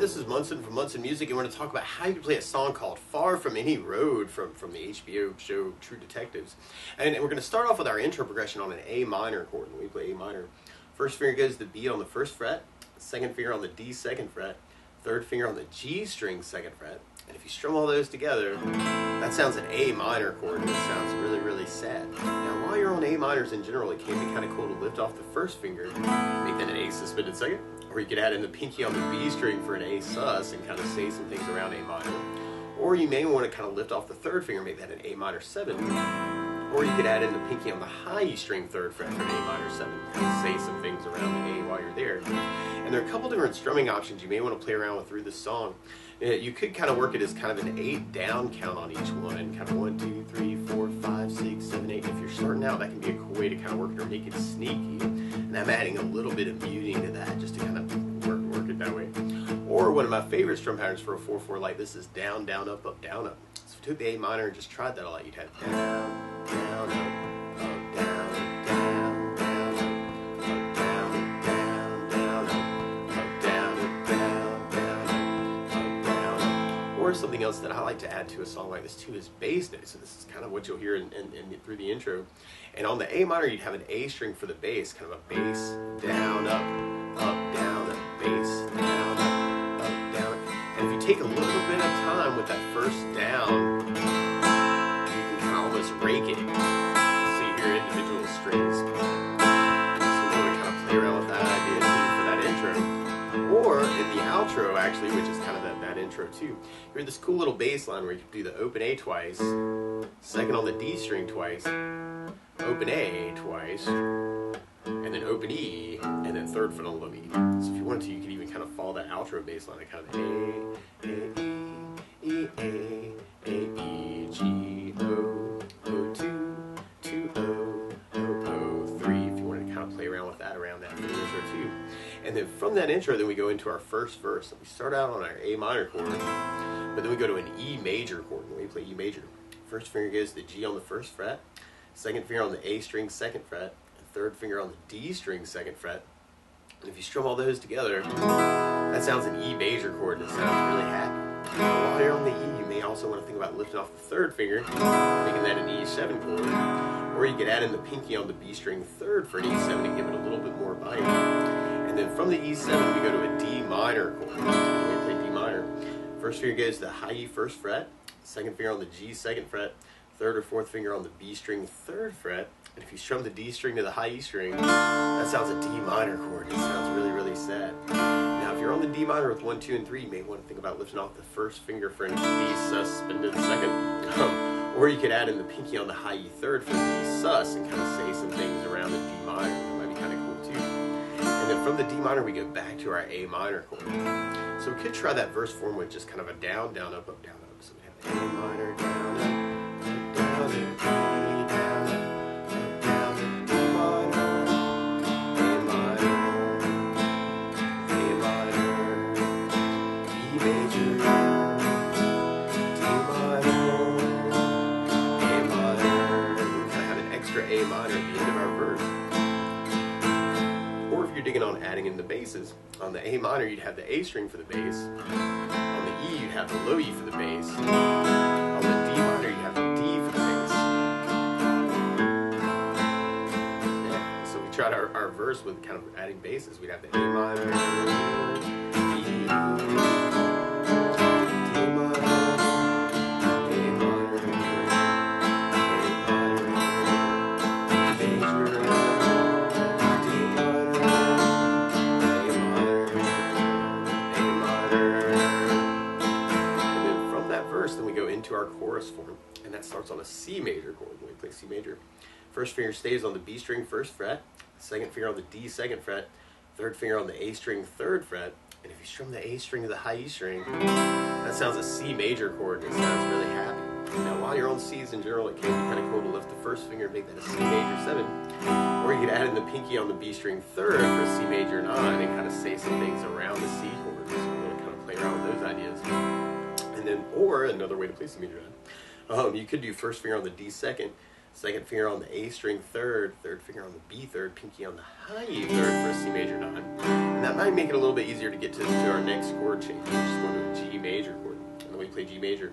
this is Munson from Munson Music, and we're going to talk about how you can play a song called Far From Any Road from the HBO show True Detectives. And we're going to start off with our intro progression on an A minor chord. When we play A minor, first finger goes to the B on the first fret, second finger on the D second fret, third finger on the G string second fret. And if you strum all those together, that sounds an A minor chord, and it sounds really, really sad. Now, while you're on A minors in general, it can be kind of cool to lift off the first finger, make that an A suspended second, or you could add in the pinky on the B string for an A sus and kind of say some things around A minor. Or you may want to kind of lift off the third finger, make that an A minor 7. Or you could add in the pinky on the high E string third fret for an A minor 7, kind of say some things around the A while you're there. And there are a couple different strumming options you may want to play around with through this song. You could kind of work it as kind of an 8 down count on each one, kind of 1, 2, 3, 4, 5, 6, 7, 8. If you're starting out, that can be a cool way to kind of work it or make it sneaky. And I'm adding a little bit of muting to that just to kind of work it that way. Or one of my favorite strum patterns for a 4/4 like this is down, down, up, up, down, up. So if you took the A minor and just tried that a lot, you'd have down, down, up, down, down, down, up, down, down, down, up, down, down, down, up, down. Or something else that I like to add to a song like this too is bass notes. So this is kind of what you'll hear through the intro. And on the A minor, you'd have an A string for the bass, kind of a bass, down, up, down, up, bass, down, up, down. And if you take a little bit of time with that first down, you can kind of almost rake it. So you hear individual strings. So we're going to kind of play around with that idea too for that intro. Or in the outro, actually, which is kind of that intro too, you hear this cool little bass line where you can do the open A twice, second on the D string twice, open A twice, and then open E, and then third fret on low E. So if you wanted to, you could even kind of follow that outro bass line, kind of A, E, E, G, O, O2, 2, O, O, 3, if you wanted to kind of play around with that around that intro too. And then from that intro, then we go into our first verse. So we start out on our A minor chord, but then we go to an E major chord, when we play E major. First finger goes to the G on the first fret, second finger on the A string second fret, and third finger on the D string second fret. And if you strum all those together, that sounds an E major chord, and it sounds really happy. Now, while you're on the E, you may also want to think about lifting off the third finger, making that an E7 chord. Or you could add in the pinky on the B string third for an E7 to give it a little bit more bite. And then from the E7, we go to a D minor chord. We play D minor. First finger goes to the high E first fret, second finger on the G second fret, third or fourth finger on the B string third fret. And if you strum the D string to the high E string, that sounds a D minor chord. It sounds really, really sad. Now, if you're on the D minor with 1, 2, and 3, you may want to think about lifting off the first finger for an E suspended second. Or you could add in the pinky on the high E third for the D sus and kind of say some things around the D minor. That might be kind of cool too. And then from the D minor, we go back to our A minor chord. So we could try that verse form with just kind of a down, down, up, down, up. So we have A minor, down, up, down, up, E, down, up, down, up, D minor, A minor, A minor, E major, D minor, A minor. And we kind of have an extra A minor at the end of our verse. Or if you're digging on adding in the basses, on the A minor you'd have the A string for the bass, on the E you'd have the low E for the bass, on the D minor you'd have the D for the bass. Yeah. So we tried our verse with kind of adding basses. We'd have the A minor, D, D minor, then we go into our chorus form, and that starts on a C major chord. When we play C major, first finger stays on the B string first fret, second finger on the D second fret, third finger on the A string third fret, and if you strum the A string to the high E string, that sounds a C major chord, and it sounds really happy. Now, while you're on C's in general, it can be kind of cool to lift the first finger and make that a C major 7, or you could add in the pinky on the B string third for a C major 9 and kind of say some things around the C chord. So we're going to kind of play around with those ideas. And then, or another way to play C major 9, you could do first finger on the D second, second finger on the A string third, third finger on the B third, pinky on the high E third for a C major 9. And that might make it a little bit easier to get to our next chord change. We're just going to a G major chord. And then we play G major.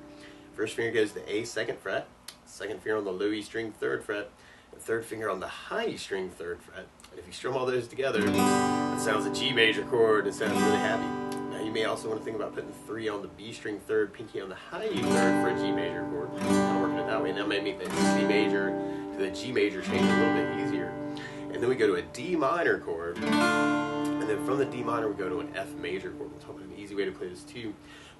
First finger goes to the A second fret, second finger on the low E string third fret, and third finger on the high E string third fret. And if you strum all those together, that sounds a G major chord. It sounds really happy. Now you may also want to think about putting 3 on the B string third, pinky on the high E third for a G major chord. Kind of working it that way, and that might make the C major to the G major change a little bit easier. And then we go to a D minor chord, and then from the D minor we go to an F major chord. We'll talk about an easy way to play this too.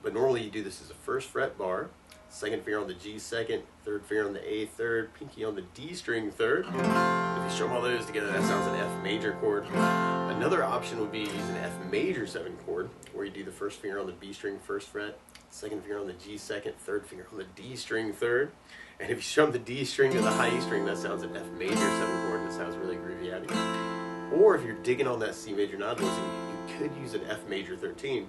But normally you do this as a first fret bar, second finger on the G second, third finger on the A third, pinky on the D string third. If you strum all those together, that sounds an F major chord. Another option would be use an F major 7 chord, where you do the first finger on the B string first fret, second finger on the G second, third finger on the D string third. And if you strum the D string to the high E string, that sounds an F major 7 chord. That sounds really groovy out of you. Or if you're digging on that C major 9 voicing, you could use an F major 13.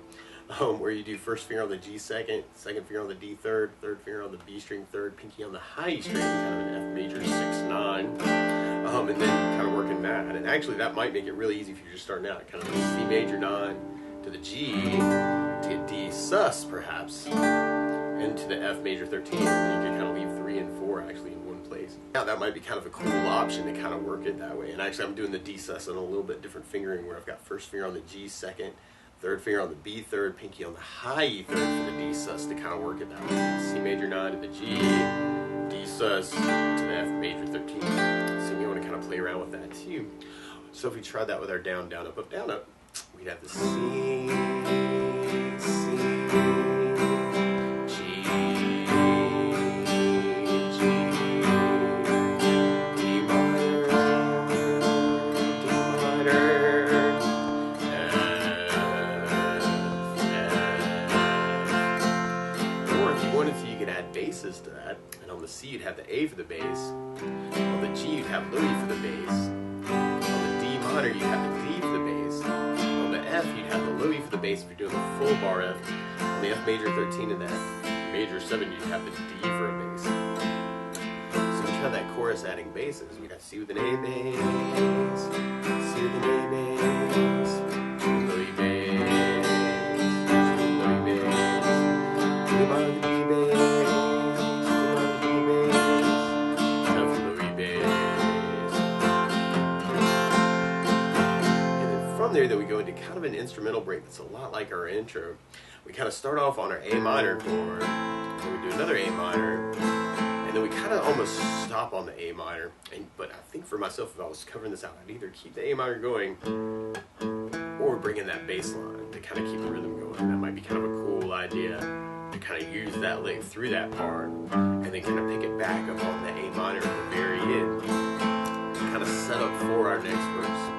Where you do first finger on the G second, second finger on the D third, third finger on the B string third, pinky on the high E string, kind of an F major 6-9, and then kind of working that. And actually that might make it really easy if you're just starting out, kind of a C major 9 to the G, to a D sus perhaps, and to the F major 13, and then you can kind of leave 3 and 4 actually in one place. Now that might be kind of a cool option to kind of work it that way. And actually I'm doing the D sus on a little bit different fingering, where I've got first finger on the G second, third finger on the B third, pinky on the high E third for the D sus to kind of work it that way. C major 9 to the G, D sus to the F major 13. So you want to kind of play around with that too. So if we tried that with our down, down, up, down, up, we'd have the C, C, G, G, D minor, D minor, so you could add basses to that, and on the C you'd have the A for the bass, on the G you'd have low E for the bass, on the D minor you'd have the D for the bass, on the F you'd have the low E for the bass if you're doing the full bar F, on the F major 13 and the F major 7 you'd have the D for a bass. So we try that chorus adding basses. We'd have C with an A bass, C with an A bass, low E bass, low E bass, D minor the D bass, there that we go into kind of an instrumental break that's a lot like our intro. We kind of start off on our A minor chord, then we do another A minor, and then we kind of almost stop on the A minor. But I think for myself, if I was covering this out, I'd either keep the A minor going or bring in that bass line to kind of keep the rhythm going. That might be kind of a cool idea, to kind of use that lick through that part and then kind of pick it back up on the A minor at the very end, kind of set up for our next verse.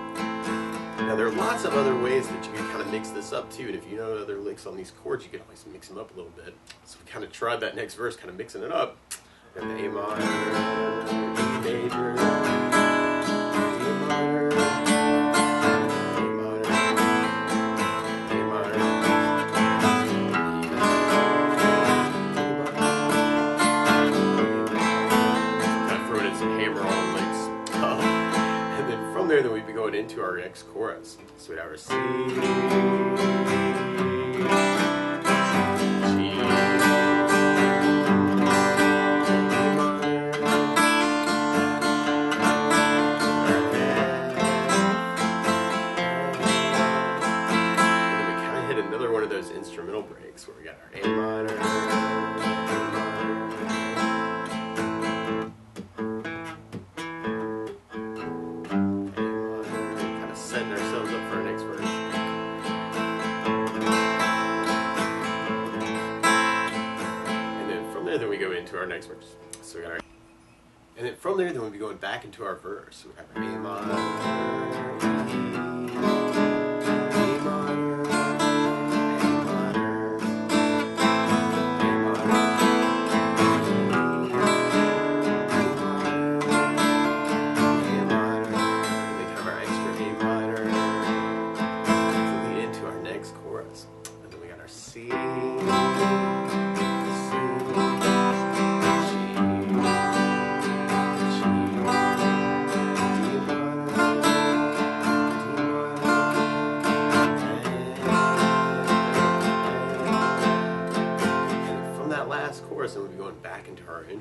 Now there are lots of other ways that you can kind of mix this up too, and if you know other licks on these chords, you can always mix them up a little bit. So we kind of tried that next verse, kind of mixing it up. And the A minor, E major, D minor, A minor, A minor, kind of throwing in some hammer-on licks. And then from there, then we'd be going into our next chorus. So we'd have our C, G, one of those instrumental breaks where we got our A minor, kind of setting ourselves up for our next verse. And then from there, then we go into our next verse. So we got our, and then from there, then we'll be going back into our verse. So we have our A minor, C, G,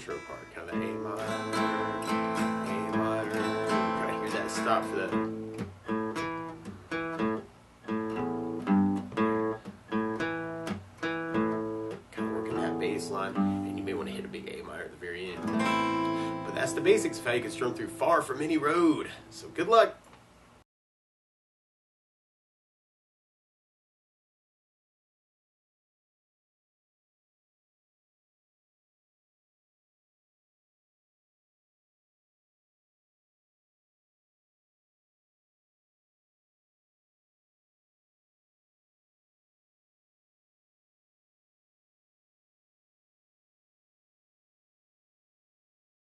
intro part, kind of the A minor. Kind of hear that stop for that. Kind of working that bass line, and you may want to hit a big A minor at the very end. But that's the basics of how you can strum through Far From Any Road. So good luck.